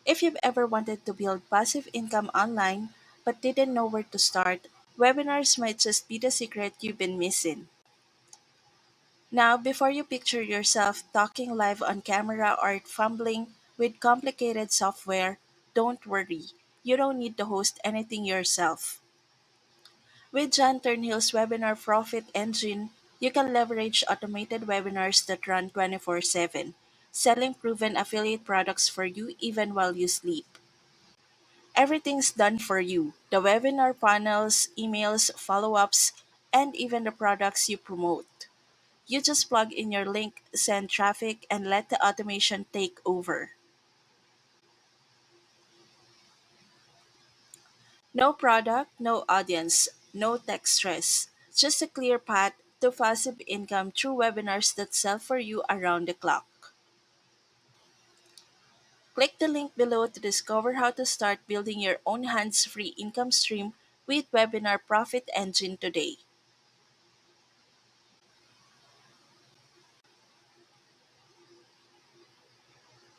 If you've ever wanted to build passive income online but didn't know where to start, webinars might just be the secret you've been missing. Now, before you picture yourself talking live on camera or fumbling with complicated software, don't worry. You don't need to host anything yourself. With John Thornhill's Webinar Profit Engine, you can leverage automated webinars that run 24/7, selling proven affiliate products for you even while you sleep. Everything's done for you: the webinar panels, emails, follow ups, and even the products you promote. You just plug in your link, send traffic, and let the automation take over. No product, no audience, no tech stress. Just a clear path to passive income through webinars that sell for you around the clock. Click the link below to discover how to start building your own hands free income stream with Webinar Profit Engine today.